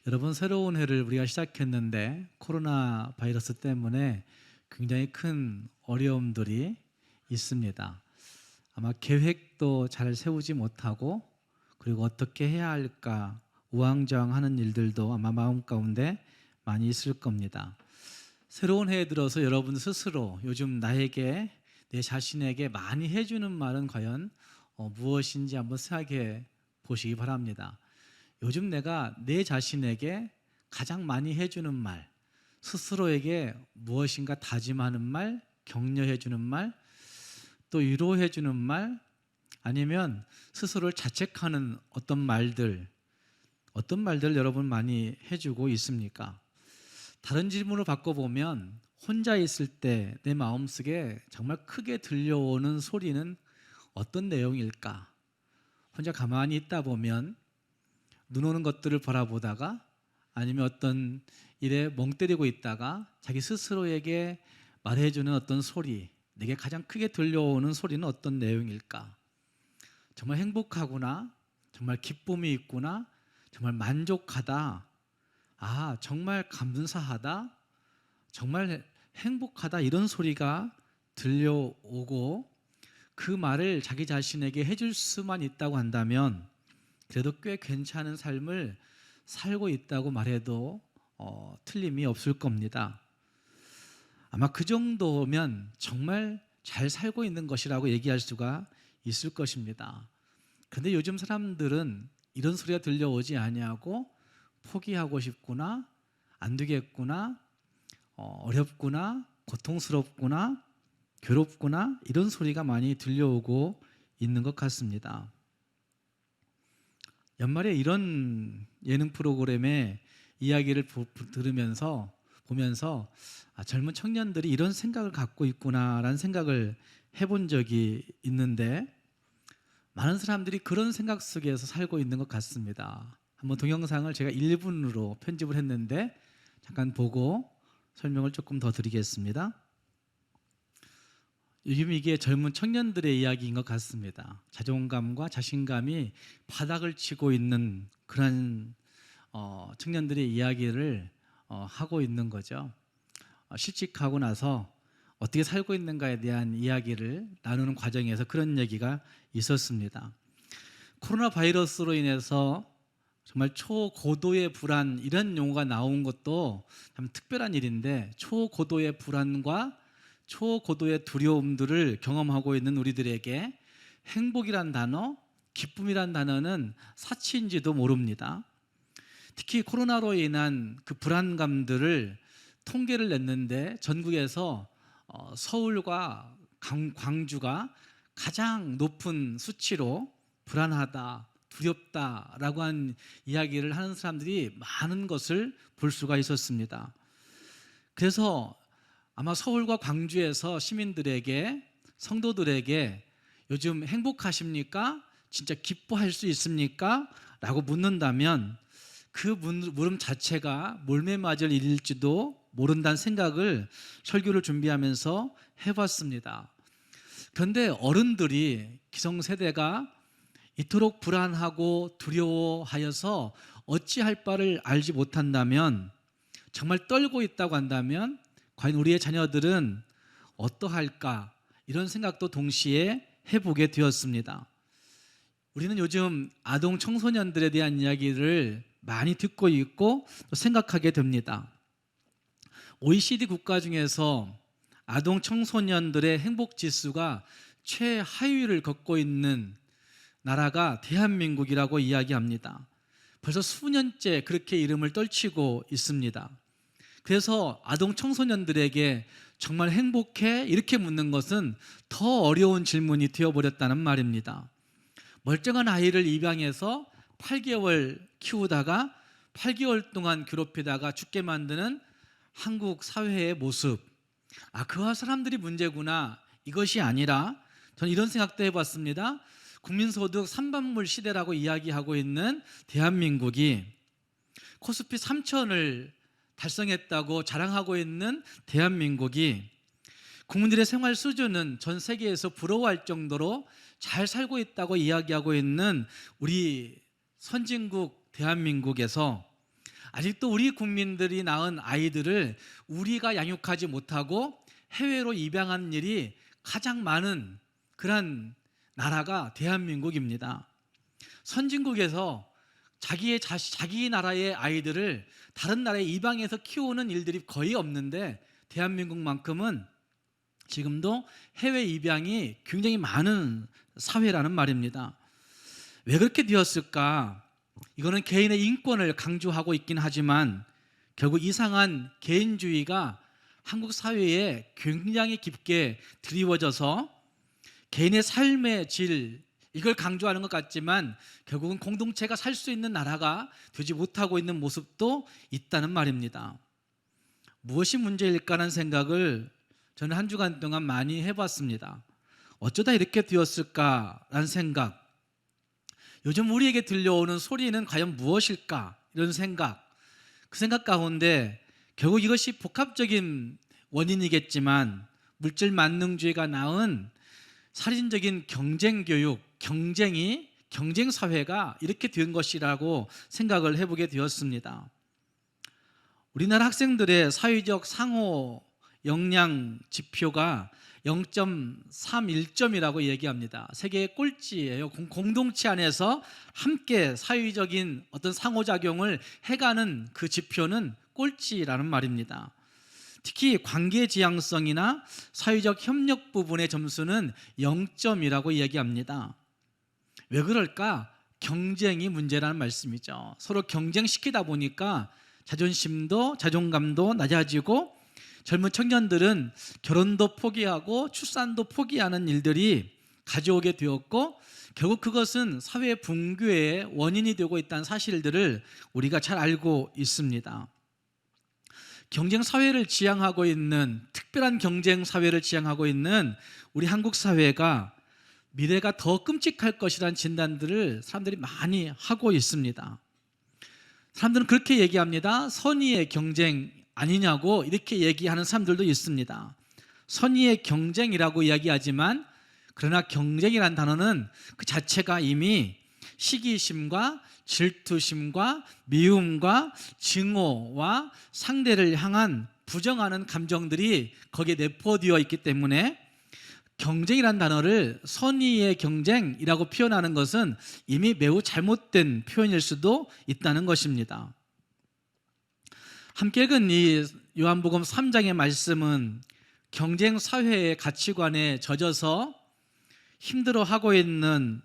여러분, 새로운 해를 우리가 시작했는데 코로나 바이러스 때문에 굉장히 큰 어려움들이 있습니다. 아마 계획도 잘 세우지 못하고, 그리고 어떻게 해야 할까 우왕좌왕하는 일들도 아마 마음 가운데 많이 있을 겁니다. 새로운 해에 들어서 여러분 스스로 요즘 나에게, 내 자신에게 많이 해주는 말은 과연 무엇인지 한번 생각해 보시기 바랍니다. 요즘 내가 내 자신에게 가장 많이 해주는 말, 스스로에게 무엇인가 다짐하는 말, 격려해주는 말, 또 위로해주는 말, 아니면 스스로를 자책하는 어떤 말들 여러분 많이 해주고 있습니까? 다른 질문을 바꿔보면, 혼자 있을 때 내 마음속에 정말 크게 들려오는 소리는 어떤 내용일까? 혼자 가만히 있다 보면 눈 오는 것들을 바라보다가, 아니면 어떤 일에 멍 때리고 있다가 자기 스스로에게 말해주는 어떤 소리, 내게 가장 크게 들려오는 소리는 어떤 내용일까? 정말 행복하구나, 정말 기쁨이 있구나, 정말 만족하다, 정말 감사하다, 정말 행복하다, 이런 소리가 들려오고, 그 말을 자기 자신에게 해줄 수만 있다고 한다면 그래도 꽤 괜찮은 삶을 살고 있다고 말해도 틀림이 없을 겁니다. 아마 그 정도면 정말 잘 살고 있는 것이라고 얘기할 수가 있을 것입니다. 그런데 요즘 사람들은 이런 소리가 들려오지 아니하고, 포기하고 싶구나, 안 되겠구나, 어렵구나, 고통스럽구나, 괴롭구나, 이런 소리가 많이 들려오고 있는 것 같습니다. 연말에 이런 예능 프로그램의 이야기를 보면서 젊은 청년들이 이런 생각을 갖고 있구나라는 생각을 해본 적이 있는데, 많은 사람들이 그런 생각 속에서 살고 있는 것 같습니다. 한번 동영상을 제가 1분으로 편집을 했는데 잠깐 보고 설명을 조금 더 드리겠습니다. 요즘 이게 젊은 청년들의 이야기인 것 같습니다. 자존감과 자신감이 바닥을 치고 있는 그런 청년들의 이야기를 하고 있는 거죠. 실직하고 나서 어떻게 살고 있는가에 대한 이야기를 나누는 과정에서 그런 얘기가 있었습니다. 코로나 바이러스로 인해서 정말 초고도의 불안, 이런 용어가 나온 것도 참 특별한 일인데, 초고도의 불안과 초고도의 두려움들을 경험하고 있는 우리들에게 행복이란 단어, 기쁨이란 단어는 사치인지도 모릅니다. 특히 코로나로 인한 그 불안감들을 통계를 냈는데, 전국에서 서울과 광주가 가장 높은 수치로 불안하다, 두렵다라고 한 이야기를 하는 사람들이 많은 것을 볼 수가 있었습니다. 그래서 아마 서울과 광주에서 시민들에게, 성도들에게 요즘 행복하십니까? 진짜 기뻐할 수 있습니까? 라고 묻는다면 그 물음 자체가 몰매 맞을 일일지도 모른다는 생각을 설교를 준비하면서 해봤습니다. 그런데 어른들이, 기성세대가 이토록 불안하고 두려워하여서 어찌할 바를 알지 못한다면, 정말 떨고 있다고 한다면 과연 우리의 자녀들은 어떠할까, 이런 생각도 동시에 해보게 되었습니다. 우리는 요즘 아동 청소년들에 대한 이야기를 많이 듣고 있고 또 생각하게 됩니다. OECD 국가 중에서 아동 청소년들의 행복 지수가 최하위를 걷고 있는 나라가 대한민국이라고 이야기합니다. 벌써 수년째 그렇게 이름을 떨치고 있습니다. 그래서 아동 청소년들에게 정말 행복해? 이렇게 묻는 것은 더 어려운 질문이 되어버렸다는 말입니다. 멀쩡한 아이를 입양해서 8개월 키우다가 8개월 동안 괴롭히다가 죽게 만드는 한국 사회의 모습, 그와 사람들이 문제구나, 이것이 아니라 저는 이런 생각도 해봤습니다. 국민소득 3반물 시대라고 이야기하고 있는 대한민국이, 코스피 3천을 달성했다고 자랑하고 있는 대한민국이, 국민들의 생활 수준은 전 세계에서 부러워할 정도로 잘 살고 있다고 이야기하고 있는 우리 선진국 대한민국에서 아직도 우리 국민들이 낳은 아이들을 우리가 양육하지 못하고 해외로 입양한 일이 가장 많은 그런 나라가 대한민국입니다. 선진국에서 자기 나라의 아이들을 다른 나라에 입양해서 키우는 일들이 거의 없는데 대한민국만큼은 지금도 해외 입양이 굉장히 많은 사회라는 말입니다. 왜 그렇게 되었을까? 이거는 개인의 인권을 강조하고 있긴 하지만 결국 이상한 개인주의가 한국 사회에 굉장히 깊게 드리워져서 개인의 삶의 질, 이걸 강조하는 것 같지만 결국은 공동체가 살 수 있는 나라가 되지 못하고 있는 모습도 있다는 말입니다. 무엇이 문제일까라는 생각을 저는 한 주간 동안 많이 해봤습니다. 어쩌다 이렇게 되었을까라는 생각, 요즘 우리에게 들려오는 소리는 과연 무엇일까? 이런 생각, 그 생각 가운데 결국 이것이 복합적인 원인이겠지만 물질 만능주의가 낳은 살인적인 경쟁교육, 경쟁 사회가 이렇게 된 것이라고 생각을 해보게 되었습니다. 우리나라 학생들의 사회적 상호 역량 지표가 0.31점이라고 얘기합니다. 세계의 꼴찌예요. 공동체 안에서 함께 사회적인 어떤 상호작용을 해가는 그 지표는 꼴찌라는 말입니다. 특히 관계 지향성이나 사회적 협력 부분의 점수는 0점이라고 얘기합니다. 왜 그럴까? 경쟁이 문제라는 말씀이죠. 서로 경쟁시키다 보니까 자존감도 낮아지고 젊은 청년들은 결혼도 포기하고 출산도 포기하는 일들이 가져오게 되었고 결국 그것은 사회 붕괴의 원인이 되고 있다는 사실들을 우리가 잘 알고 있습니다. 경쟁 사회를 지향하고 있는, 특별한 경쟁 사회를 지향하고 있는 우리 한국 사회가 미래가 더 끔찍할 것이라는 진단들을 사람들이 많이 하고 있습니다. 사람들은 그렇게 얘기합니다. 선의의 경쟁 아니냐고 이렇게 얘기하는 사람들도 있습니다. 선의의 경쟁이라고 이야기하지만 그러나 경쟁이란 단어는 그 자체가 이미 시기심과 질투심과 미움과 증오와 상대를 향한 부정하는 감정들이 거기에 내포되어 있기 때문에 경쟁이란 단어를 선의의 경쟁이라고 표현하는 것은 이미 매우 잘못된 표현일 수도 있다는 것입니다. 함께 읽은 이 요한복음 3장의 말씀은 경쟁 사회의 가치관에 젖어서 힘들어하고 있는,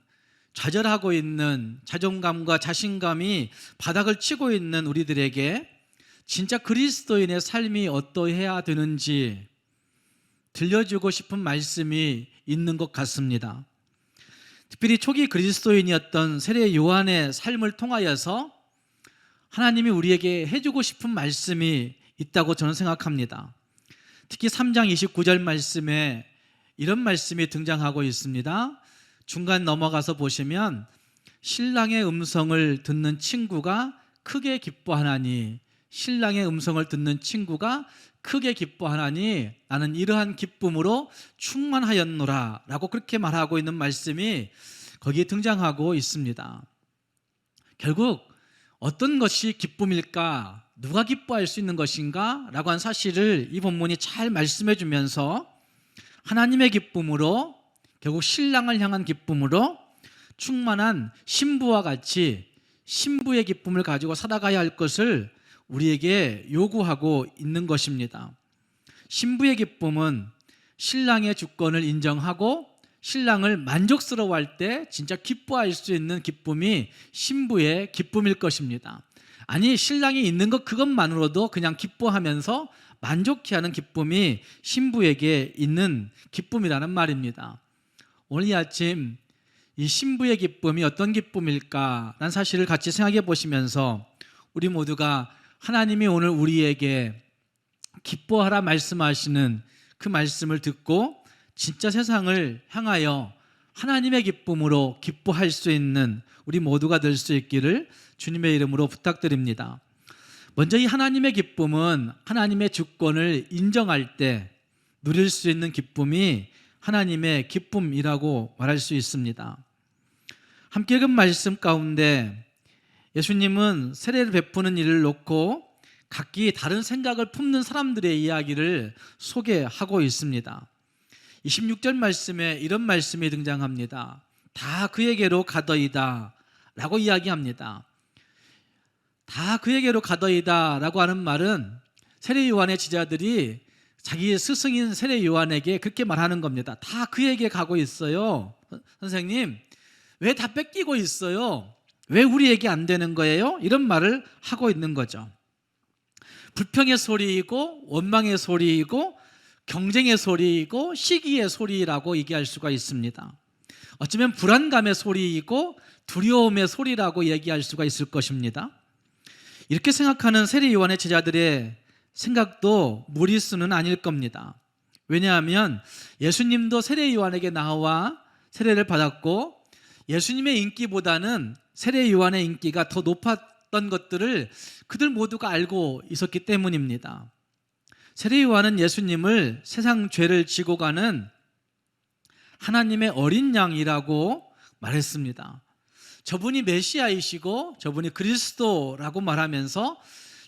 좌절하고 있는, 자존감과 자신감이 바닥을 치고 있는 우리들에게 진짜 그리스도인의 삶이 어떠해야 되는지 들려주고 싶은 말씀이 있는 것 같습니다. 특별히 초기 그리스도인이었던 세례 요한의 삶을 통하여서 하나님이 우리에게 해주고 싶은 말씀이 있다고 저는 생각합니다. 특히 3장 29절 말씀에 이런 말씀이 등장하고 있습니다. 중간 넘어가서 보시면 신랑의 음성을 듣는 친구가 크게 기뻐하나니, 신랑의 음성을 듣는 친구가 크게 기뻐하나니 나는 이러한 기쁨으로 충만하였노라 라고 그렇게 말하고 있는 말씀이 거기에 등장하고 있습니다. 결국 어떤 것이 기쁨일까? 누가 기뻐할 수 있는 것인가? 라고 한 사실을 이 본문이 잘 말씀해 주면서 하나님의 기쁨으로, 결국 신랑을 향한 기쁨으로 충만한 신부와 같이 신부의 기쁨을 가지고 살아가야 할 것을 우리에게 요구하고 있는 것입니다. 신부의 기쁨은 신랑의 주권을 인정하고 신랑을 만족스러워할 때 진짜 기뻐할 수 있는 기쁨이 신부의 기쁨일 것입니다. 아니, 신랑이 있는 것 그것만으로도 그냥 기뻐하면서 만족해하는 기쁨이 신부에게 있는 기쁨이라는 말입니다. 오늘 이 아침 이 신부의 기쁨이 어떤 기쁨일까라는 사실을 같이 생각해 보시면서 우리 모두가 하나님이 오늘 우리에게 기뻐하라 말씀하시는 그 말씀을 듣고 진짜 세상을 향하여 하나님의 기쁨으로 기뻐할 수 있는 우리 모두가 될 수 있기를 주님의 이름으로 부탁드립니다. 먼저 이 하나님의 기쁨은 하나님의 주권을 인정할 때 누릴 수 있는 기쁨이 하나님의 기쁨이라고 말할 수 있습니다. 함께 읽은 말씀 가운데 예수님은 세례를 베푸는 일을 놓고 각기 다른 생각을 품는 사람들의 이야기를 소개하고 있습니다. 26절 말씀에 이런 말씀이 등장합니다. 다 그에게로 가더이다 라고 이야기합니다. 다 그에게로 가더이다 라고 하는 말은 세례 요한의 제자들이 자기의 스승인 세례 요한에게 그렇게 말하는 겁니다. 다 그에게 가고 있어요. 선생님, 왜 다 뺏기고 있어요? 왜 우리에게 안 되는 거예요? 이런 말을 하고 있는 거죠. 불평의 소리이고 원망의 소리이고 경쟁의 소리이고 시기의 소리라고 얘기할 수가 있습니다. 어쩌면 불안감의 소리이고 두려움의 소리라고 얘기할 수가 있을 것입니다. 이렇게 생각하는 세례 요한의 제자들의 생각도 무리수는 아닐 겁니다. 왜냐하면 예수님도 세례 요한에게 나와 세례를 받았고 예수님의 인기보다는 세례 요한의 인기가 더 높았던 것들을 그들 모두가 알고 있었기 때문입니다. 세례 요한은 예수님을 세상 죄를 지고 가는 하나님의 어린 양이라고 말했습니다. 저분이 메시아이시고 저분이 그리스도라고 말하면서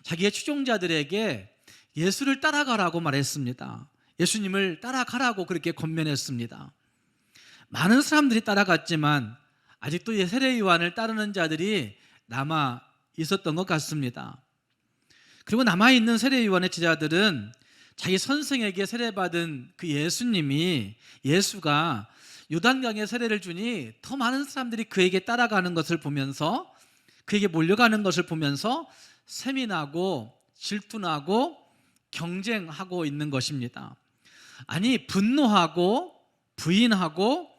자기의 추종자들에게 예수를 따라가라고 말했습니다. 예수님을 따라가라고 그렇게 권면했습니다. 많은 사람들이 따라갔지만 아직도 세례 요한을 따르는 자들이 남아 있었던 것 같습니다. 그리고 남아있는 세례 요한의 제자들은 자기 선생에게 세례받은 그 예수가 요단강에 세례를 주니 더 많은 사람들이 그에게 따라가는 것을 보면서 그에게 몰려가는 것을 보면서 세민하고 질투나고 경쟁하고 있는 것입니다. 아니, 분노하고 부인하고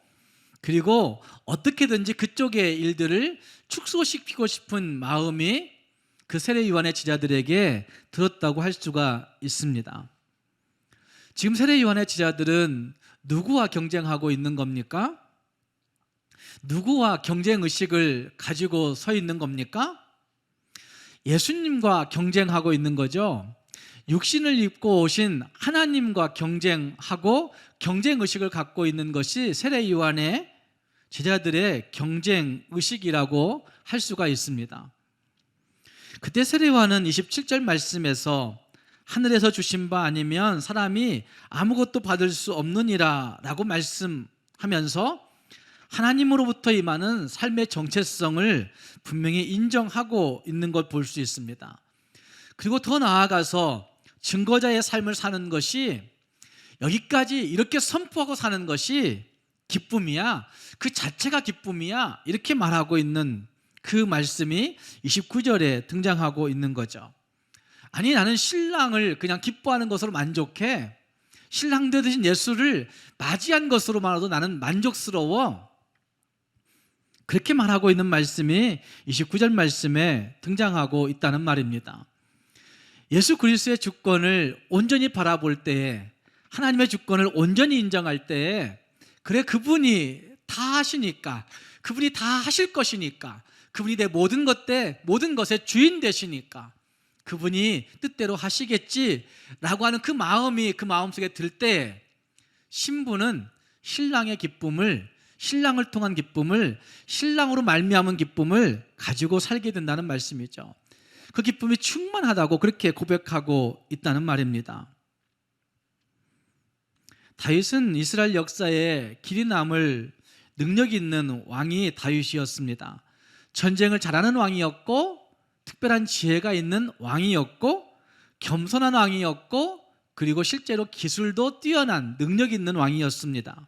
그리고 어떻게든지 그쪽의 일들을 축소시키고 싶은 마음이 그 세례 요한의 제자들에게 들었다고 할 수가 있습니다. 지금 세례 요한의 제자들은 누구와 경쟁하고 있는 겁니까? 누구와 경쟁 의식을 가지고 서 있는 겁니까? 예수님과 경쟁하고 있는 거죠. 육신을 입고 오신 하나님과 경쟁하고 경쟁 의식을 갖고 있는 것이 세례 요한의 제자들의 경쟁 의식이라고 할 수가 있습니다. 그때 세례 요한은 27절 말씀에서 하늘에서 주신 바 아니면 사람이 아무것도 받을 수 없느니라 라고 말씀하면서 하나님으로부터 임하는 삶의 정체성을 분명히 인정하고 있는 걸 볼 수 있습니다. 그리고 더 나아가서 증거자의 삶을 사는 것이 여기까지 이렇게 선포하고 사는 것이 기쁨이야, 그 자체가 기쁨이야, 이렇게 말하고 있는 그 말씀이 29절에 등장하고 있는 거죠. 아니, 나는 신랑을 그냥 기뻐하는 것으로 만족해. 신랑 되신 예수를 맞이한 것으로만으로도 나는 만족스러워. 그렇게 말하고 있는 말씀이 29절 말씀에 등장하고 있다는 말입니다. 예수 그리스도의 주권을 온전히 바라볼 때에, 하나님의 주권을 온전히 인정할 때에, 그래, 그분이 다 하시니까, 그분이 다 하실 것이니까, 그분이 내 모든 것의 주인 되시니까 그분이 뜻대로 하시겠지라고 하는 그 마음이 그 마음속에 들 때 신부는 신랑의 기쁨을, 신랑을 통한 기쁨을, 신랑으로 말미암은 기쁨을 가지고 살게 된다는 말씀이죠. 그 기쁨이 충만하다고 그렇게 고백하고 있다는 말입니다. 다윗은 이스라엘 역사에 길이 남을 능력 있는 왕이 다윗이었습니다. 전쟁을 잘하는 왕이었고 특별한 지혜가 있는 왕이었고 겸손한 왕이었고 그리고 실제로 기술도 뛰어난 능력 있는 왕이었습니다.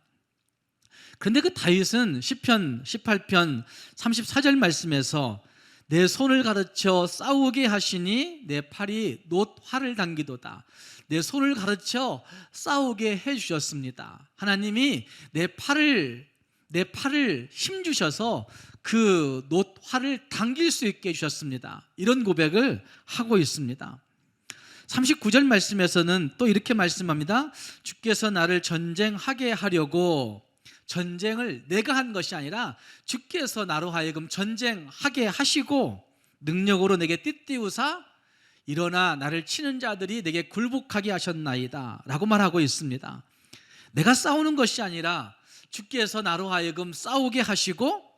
그런데 그 다윗은 시편 18편 34절 말씀에서 내 손을 가르쳐 싸우게 하시니 내 팔이 놋활을 당기도다. 내 손을 가르쳐 싸우게 해주셨습니다. 하나님이 내 팔을 힘주셔서 그 놋활을 당길 수 있게 해주셨습니다. 이런 고백을 하고 있습니다. 39절 말씀에서는 또 이렇게 말씀합니다. 주께서 나를 전쟁하게 하려고, 전쟁을 내가 한 것이 아니라 주께서 나로 하여금 전쟁하게 하시고 능력으로 내게 띠띠우사 일어나 나를 치는 자들이 내게 굴복하게 하셨나이다 라고 말하고 있습니다. 내가 싸우는 것이 아니라 주께서 나로 하여금 싸우게 하시고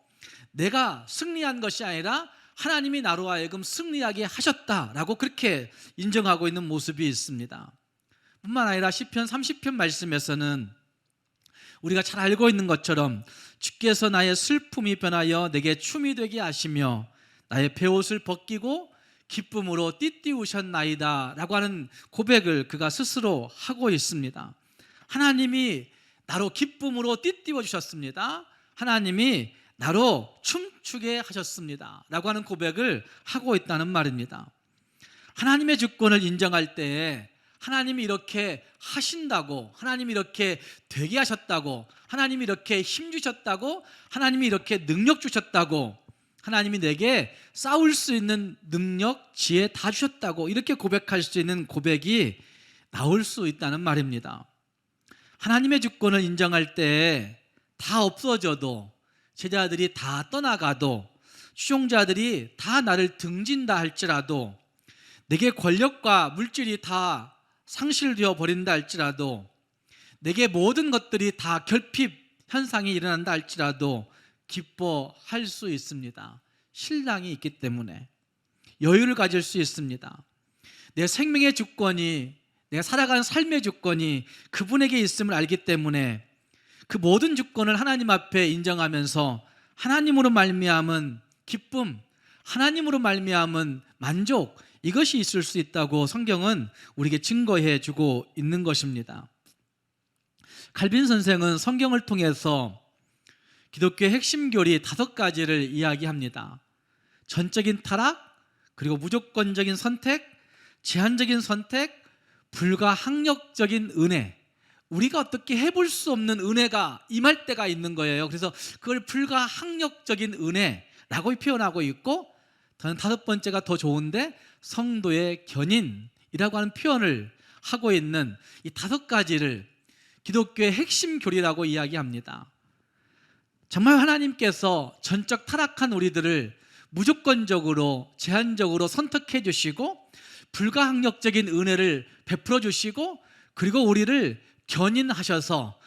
내가 승리한 것이 아니라 하나님이 나로 하여금 승리하게 하셨다라고 그렇게 인정하고 있는 모습이 있습니다. 뿐만 아니라 시편 30편 말씀에서는 우리가 잘 알고 있는 것처럼 주께서 나의 슬픔이 변하여 내게 춤이 되게 하시며 나의 베옷을 벗기고 기쁨으로 띠띠우셨나이다 라고 하는 고백을 그가 스스로 하고 있습니다. 하나님이 나로 기쁨으로 띠띠워 주셨습니다. 하나님이 나로 춤추게 하셨습니다 라고 하는 고백을 하고 있다는 말입니다. 하나님의 주권을 인정할 때에 하나님이 이렇게 하신다고, 하나님이 이렇게 되게 하셨다고, 하나님이 이렇게 힘 주셨다고, 하나님이 이렇게 능력 주셨다고, 하나님이 내게 싸울 수 있는 능력, 지혜 다 주셨다고 이렇게 고백할 수 있는 고백이 나올 수 있다는 말입니다. 하나님의 주권을 인정할 때 다 없어져도, 제자들이 다 떠나가도, 추종자들이 다 나를 등진다 할지라도, 내게 권력과 물질이 다 상실되어 버린다 할지라도, 내게 모든 것들이 다 결핍 현상이 일어난다 할지라도 기뻐할 수 있습니다. 신랑이 있기 때문에 여유를 가질 수 있습니다. 내 생명의 주권이, 내가 살아가는 삶의 주권이 그분에게 있음을 알기 때문에 그 모든 주권을 하나님 앞에 인정하면서 하나님으로 말미암은 기쁨, 하나님으로 말미암은 만족, 이것이 있을 수 있다고 성경은 우리에게 증거해 주고 있는 것입니다. 칼빈 선생은 성경을 통해서 기독교의 핵심 교리 5가지를 이야기합니다. 전적인 타락, 그리고 무조건적인 선택, 제한적인 선택, 불가항력적인 은혜. 우리가 어떻게 해볼 수 없는 은혜가 임할 때가 있는 거예요. 그래서 그걸 불가항력적인 은혜라고 표현하고 있고, 저는 5번째가 더 좋은데 성도의 견인이라고 하는 표현을 하고 있는 이 5가지를 기독교의 핵심 교리라고 이야기합니다. 정말 하나님께서 전적 타락한 우리들을 무조건적으로, 제한적으로 선택해 주시고 불가항력적인 은혜를 베풀어 주시고, 그리고 우리를 견인하셔서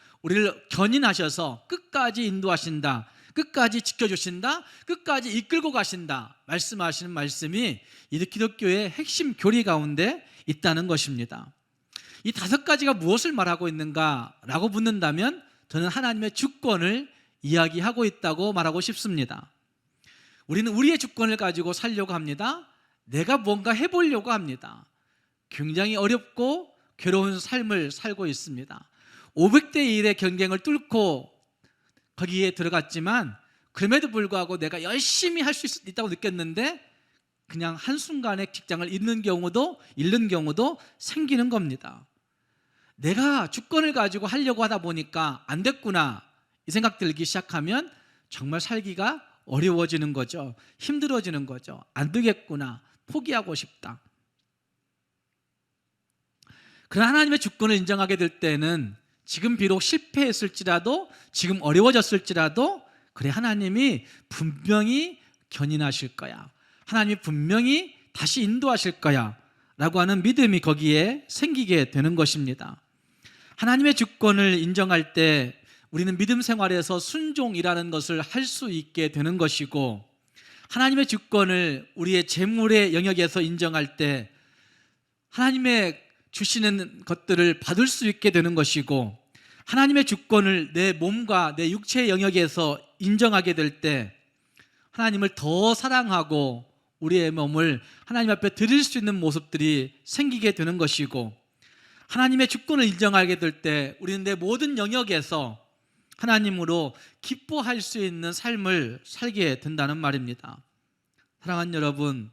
끝까지 인도하신다, 끝까지 지켜주신다, 끝까지 이끌고 가신다 말씀하시는 말씀이 이 기독교의 핵심 교리 가운데 있다는 것입니다. 이 5가지가 무엇을 말하고 있는가 라고 묻는다면 저는 하나님의 주권을 이야기하고 있다고 말하고 싶습니다. 우리는 우리의 주권을 가지고 살려고 합니다. 내가 뭔가 해보려고 합니다. 굉장히 어렵고 괴로운 삶을 살고 있습니다. 500대 1의 경쟁을 뚫고 거기에 들어갔지만 그럼에도 불구하고 내가 열심히 할 수 있다고 느꼈는데 그냥 한순간에 직장을 잃는 경우도 생기는 겁니다. 내가 주권을 가지고 하려고 하다 보니까 안 됐구나 이 생각 들기 시작하면 정말 살기가 어려워지는 거죠. 힘들어지는 거죠. 안 되겠구나, 포기하고 싶다. 그러나 하나님의 주권을 인정하게 될 때는 지금 비록 실패했을지라도, 지금 어려워졌을지라도, 그래 하나님이 분명히 견인하실 거야, 하나님이 분명히 다시 인도하실 거야 라고 하는 믿음이 거기에 생기게 되는 것입니다. 하나님의 주권을 인정할 때 우리는 믿음 생활에서 순종이라는 것을 할 수 있게 되는 것이고, 하나님의 주권을 우리의 재물의 영역에서 인정할 때 하나님의 주시는 것들을 받을 수 있게 되는 것이고, 하나님의 주권을 내 몸과 내 육체의 영역에서 인정하게 될 때 하나님을 더 사랑하고 우리의 몸을 하나님 앞에 드릴 수 있는 모습들이 생기게 되는 것이고, 하나님의 주권을 인정하게 될 때 우리는 내 모든 영역에서 하나님으로 기뻐할 수 있는 삶을 살게 된다는 말입니다. 사랑하는 여러분,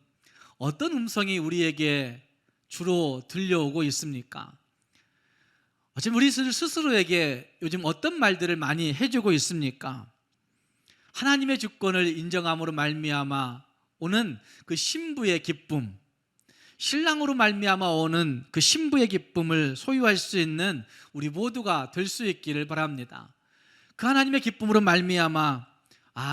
어떤 음성이 우리에게 주로 들려오고 있습니까? 어쩌면 우리 스스로에게 요즘 어떤 말들을 많이 해주고 있습니까? 하나님의 주권을 인정함으로 말미암아 오는 그 신부의 기쁨, 신랑으로 말미암아 오는 그 신부의 기쁨을 소유할 수 있는 우리 모두가 될 수 있기를 바랍니다. 그 하나님의 기쁨으로 말미암아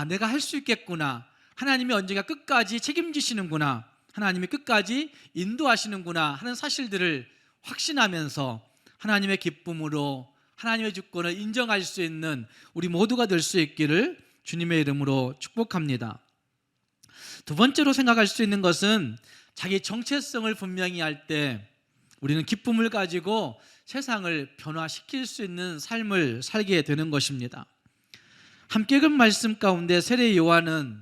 내가 할 수 있겠구나, 하나님이 언젠가 끝까지 책임지시는구나, 하나님이 끝까지 인도하시는구나 하는 사실들을 확신하면서 하나님의 기쁨으로 하나님의 주권을 인정할 수 있는 우리 모두가 될 수 있기를 주님의 이름으로 축복합니다. 두 번째로 생각할 수 있는 것은 자기 정체성을 분명히 할 때 우리는 기쁨을 가지고 세상을 변화시킬 수 있는 삶을 살게 되는 것입니다. 함께 읽은 말씀 가운데 세례 요한은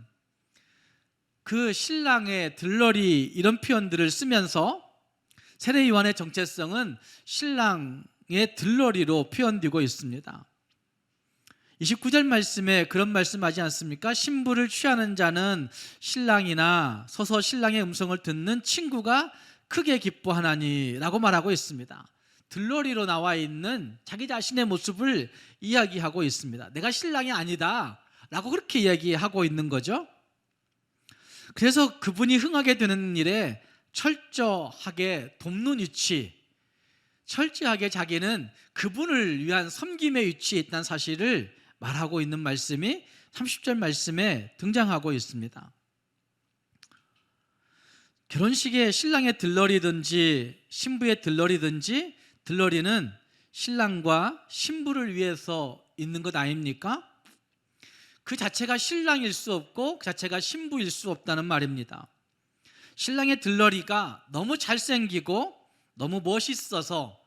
그 신랑의 들러리 이런 표현들을 쓰면서 세례 요한의 정체성은 신랑의 들러리로 표현되고 있습니다. 29절 말씀에 그런 말씀하지 않습니까? 신부를 취하는 자는 신랑이나 서서 신랑의 음성을 듣는 친구가 크게 기뻐하나니 라고 말하고 있습니다. 들러리로 나와 있는 자기 자신의 모습을 이야기하고 있습니다. 내가 신랑이 아니다 라고 그렇게 이야기하고 있는 거죠. 그래서 그분이 흥하게 되는 일에 철저하게 돕는 위치, 철저하게 자기는 그분을 위한 섬김의 위치에 있다는 사실을 말하고 있는 말씀이 30절 말씀에 등장하고 있습니다. 결혼식에 신랑의 들러리든지 신부의 들러리든지 들러리는 신랑과 신부를 위해서 있는 것 아닙니까? 그 자체가 신랑일 수 없고 그 자체가 신부일 수 없다는 말입니다. 신랑의 들러리가 너무 잘생기고 너무 멋있어서,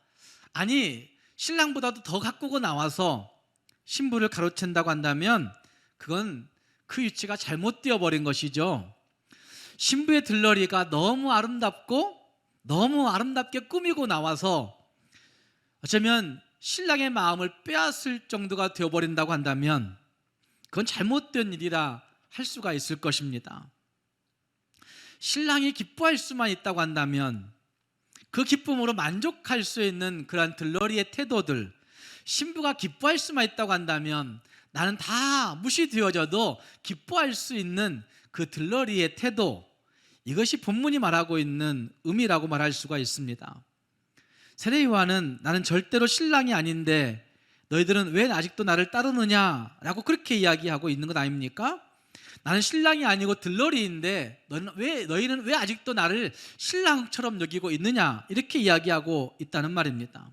아니 신랑보다도 더 가꾸고 나와서 신부를 가로챈다고 한다면 그건 그 위치가 잘못되어 버린 것이죠. 신부의 들러리가 너무 아름답고 너무 아름답게 꾸미고 나와서 어쩌면 신랑의 마음을 빼앗을 정도가 되어버린다고 한다면 그건 잘못된 일이라 할 수가 있을 것입니다. 신랑이 기뻐할 수만 있다고 한다면 그 기쁨으로 만족할 수 있는 그러한 들러리의 태도들, 신부가 기뻐할 수만 있다고 한다면 나는 다 무시되어져도 기뻐할 수 있는 그 들러리의 태도, 이것이 본문이 말하고 있는 의미라고 말할 수가 있습니다. 세례 요한은 나는 절대로 신랑이 아닌데 너희들은 왜 아직도 나를 따르느냐라고 그렇게 이야기하고 있는 것 아닙니까? 나는 신랑이 아니고 들러리인데 너희는 왜 아직도 나를 신랑처럼 여기고 있느냐, 이렇게 이야기하고 있다는 말입니다.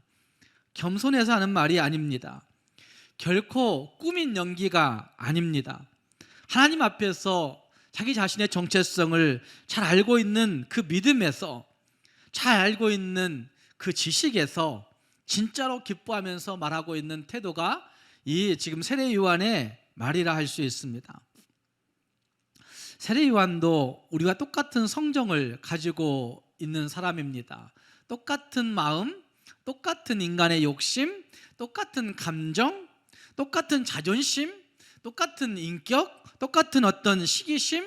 겸손해서 하는 말이 아닙니다. 결코 꾸민 연기가 아닙니다. 하나님 앞에서 자기 자신의 정체성을 잘 알고 있는 그 믿음에서, 잘 알고 있는 그 지식에서 진짜로 기뻐하면서 말하고 있는 태도가 이 지금 세례 요한의 말이라 할 수 있습니다. 세례 요한도 우리와 똑같은 성정을 가지고 있는 사람입니다. 똑같은 마음, 똑같은 인간의 욕심, 똑같은 감정, 똑같은 자존심, 똑같은 인격, 똑같은 어떤 시기심,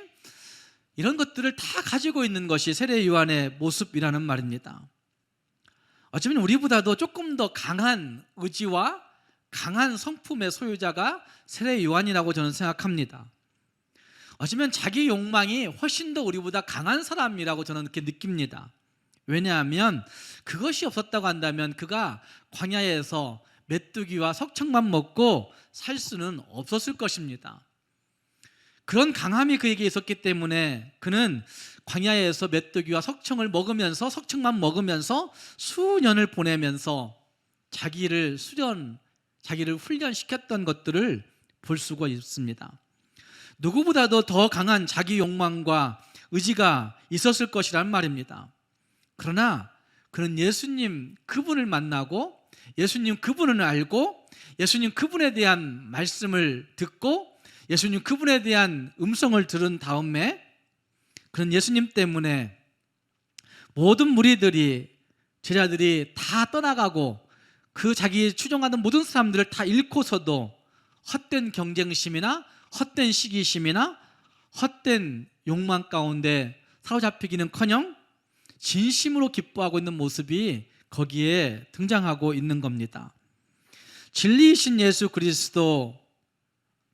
이런 것들을 다 가지고 있는 것이 세례 요한의 모습이라는 말입니다. 어쩌면 우리보다도 조금 더 강한 의지와 강한 성품의 소유자가 세례 요한이라고 저는 생각합니다. 어쩌면 자기 욕망이 훨씬 더 우리보다 강한 사람이라고 저는 그렇게 느낍니다. 왜냐하면 그것이 없었다고 한다면 그가 광야에서 메뚜기와 석청만 먹고 살 수는 없었을 것입니다. 그런 강함이 그에게 있었기 때문에 그는 광야에서 메뚜기와 석청을 먹으면서, 석청만 먹으면서 수년을 보내면서 자기를 훈련시켰던 것들을 볼 수가 있습니다. 누구보다도 더 강한 자기 욕망과 의지가 있었을 것이란 말입니다. 그러나 그는 예수님 그분을 만나고 예수님 그분을 알고 예수님 그분에 대한 말씀을 듣고 예수님 그분에 대한 음성을 들은 다음에 그는 예수님 때문에 모든 무리들이, 제자들이 다 떠나가고 그 자기 추종하는 모든 사람들을 다 잃고서도 헛된 경쟁심이나 헛된 시기심이나 헛된 욕망 가운데 사로잡히기는커녕 진심으로 기뻐하고 있는 모습이 거기에 등장하고 있는 겁니다. 진리이신 예수 그리스도,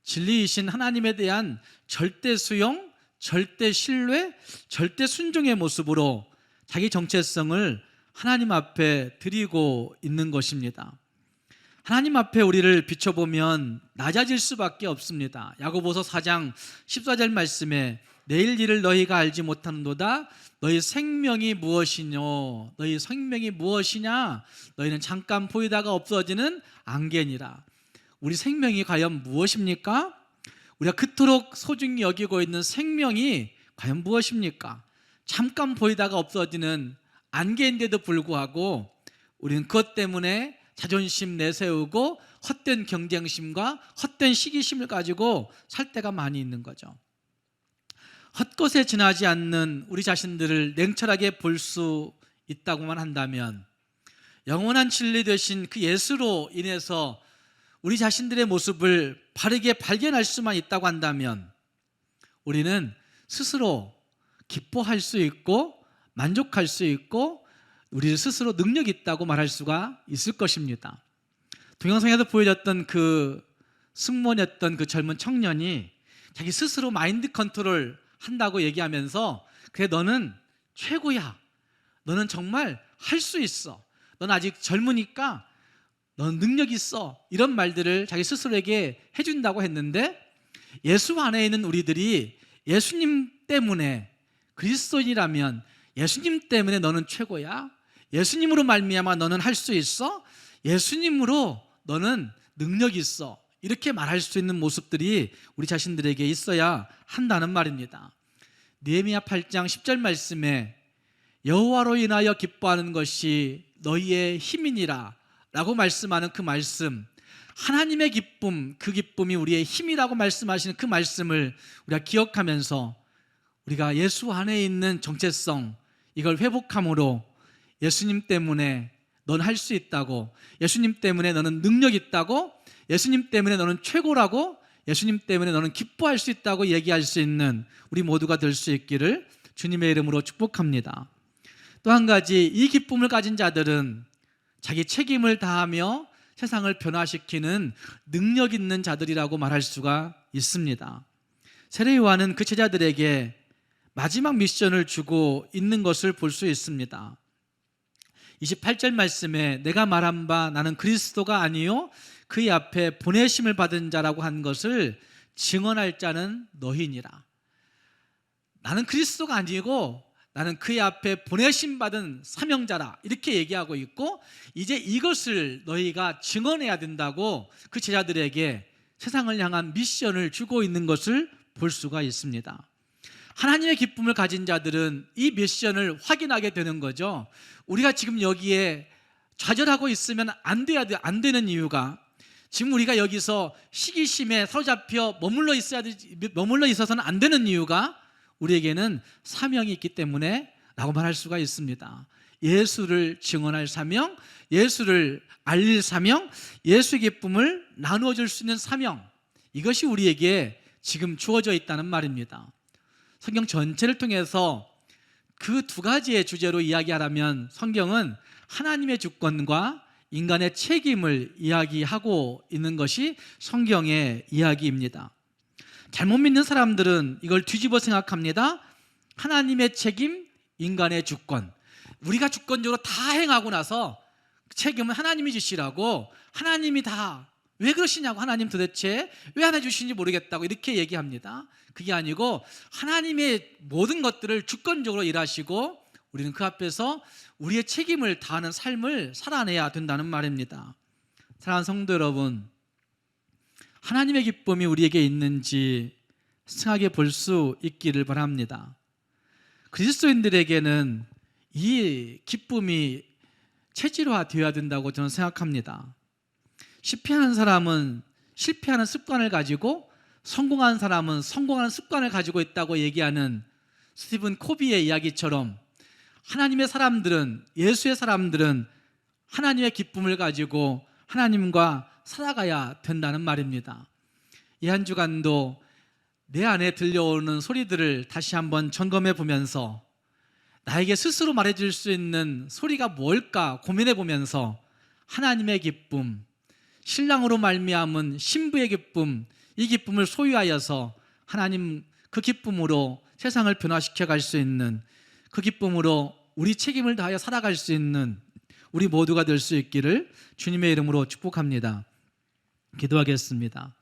진리이신 하나님에 대한 절대 수용, 절대 신뢰, 절대 순종의 모습으로 자기 정체성을 하나님 앞에 드리고 있는 것입니다. 하나님 앞에 우리를 비춰보면 낮아질 수밖에 없습니다. 야고보서 4장 14절 말씀에 내일 일을 너희가 알지 못하는도다. 너희 생명이 무엇이뇨? 너희 생명이 무엇이냐? 너희는 잠깐 보이다가 없어지는 안개니라. 우리 생명이 과연 무엇입니까? 우리가 그토록 소중히 여기고 있는 생명이 과연 무엇입니까? 잠깐 보이다가 없어지는 안개인데도 불구하고 우리는 그것 때문에 자존심 내세우고 헛된 경쟁심과 헛된 시기심을 가지고 살 때가 많이 있는 거죠. 헛것에 지나지 않는 우리 자신들을 냉철하게 볼 수 있다고만 한다면, 영원한 진리 되신 그 예수로 인해서 우리 자신들의 모습을 바르게 발견할 수만 있다고 한다면, 우리는 스스로 기뻐할 수 있고 만족할 수 있고 우리 스스로 능력이 있다고 말할 수가 있을 것입니다. 동영상에서 보여졌던 그 승무원이었던 그 젊은 청년이 자기 스스로 마인드 컨트롤 한다고 얘기하면서, 그래 너는 최고야, 너는 정말 할 수 있어, 넌 아직 젊으니까 넌 능력 있어, 이런 말들을 자기 스스로에게 해준다고 했는데, 예수 안에 있는 우리들이 예수님 때문에, 그리스도인이라면 예수님 때문에 너는 최고야, 예수님으로 말미암아 너는 할 수 있어, 예수님으로 너는 능력이 있어, 이렇게 말할 수 있는 모습들이 우리 자신들에게 있어야 한다는 말입니다. 느헤미야 8장 10절 말씀에 여호와로 인하여 기뻐하는 것이 너희의 힘이니라 라고 말씀하는 그 말씀, 하나님의 기쁨, 그 기쁨이 우리의 힘이라고 말씀하시는 그 말씀을 우리가 기억하면서 우리가 예수 안에 있는 정체성, 이걸 회복함으로 예수님 때문에 넌 할 수 있다고, 예수님 때문에 너는 능력 있다고, 예수님 때문에 너는 최고라고, 예수님 때문에 너는 기뻐할 수 있다고 얘기할 수 있는 우리 모두가 될 수 있기를 주님의 이름으로 축복합니다. 또 한 가지, 이 기쁨을 가진 자들은 자기 책임을 다하며 세상을 변화시키는 능력 있는 자들이라고 말할 수가 있습니다. 세례 요한은 그 제자들에게 마지막 미션을 주고 있는 것을 볼 수 있습니다. 28절 말씀에 내가 말한 바 나는 그리스도가 아니요 그의 앞에 보내심을 받은 자라고 한 것을 증언할 자는 너희니라. 나는 그리스도가 아니고 나는 그의 앞에 보내심 받은 사명자라, 이렇게 얘기하고 있고, 이제 이것을 너희가 증언해야 된다고 그 제자들에게 세상을 향한 미션을 주고 있는 것을 볼 수가 있습니다. 하나님의 기쁨을 가진 자들은 이 미션을 확인하게 되는 거죠. 우리가 지금 여기에 좌절하고 있으면 안 되는 이유가, 지금 우리가 여기서 시기심에 사로잡혀 머물러 있어서는 안 되는 이유가 우리에게는 사명이 있기 때문에 라고 말할 수가 있습니다. 예수를 증언할 사명, 예수를 알릴 사명, 예수의 기쁨을 나누어 줄 수 있는 사명, 이것이 우리에게 지금 주어져 있다는 말입니다. 성경 전체를 통해서 그 두 가지의 주제로 이야기하라면 성경은 하나님의 주권과 인간의 책임을 이야기하고 있는 것이 성경의 이야기입니다. 잘못 믿는 사람들은 이걸 뒤집어 생각합니다. 하나님의 책임, 인간의 주권. 우리가 주권적으로 다 행하고 나서 책임은 하나님이 주시라고, 하나님이 다 왜 그러시냐고, 하나님 도대체 왜 하나 주시는지 모르겠다고 이렇게 얘기합니다. 그게 아니고 하나님의 모든 것들을 주권적으로 일하시고 우리는 그 앞에서 우리의 책임을 다하는 삶을 살아내야 된다는 말입니다. 사랑하는 성도 여러분, 하나님의 기쁨이 우리에게 있는지 생각해 볼 수 있기를 바랍니다. 그리스도인들에게는 이 기쁨이 체질화되어야 된다고 저는 생각합니다. 실패하는 사람은 실패하는 습관을 가지고, 성공한 사람은 성공하는 습관을 가지고 있다고 얘기하는 스티븐 코비의 이야기처럼, 하나님의 사람들은, 예수의 사람들은 하나님의 기쁨을 가지고 하나님과 살아가야 된다는 말입니다. 이 한 주간도 내 안에 들려오는 소리들을 다시 한번 점검해 보면서 나에게 스스로 말해줄 수 있는 소리가 뭘까 고민해 보면서 하나님의 기쁨, 신랑으로 말미암은 신부의 기쁨, 이 기쁨을 소유하여서 하나님 그 기쁨으로 세상을 변화시켜 갈 수 있는, 그 기쁨으로 우리 책임을 다하여 살아갈 수 있는 우리 모두가 될 수 있기를 주님의 이름으로 축복합니다. 기도하겠습니다.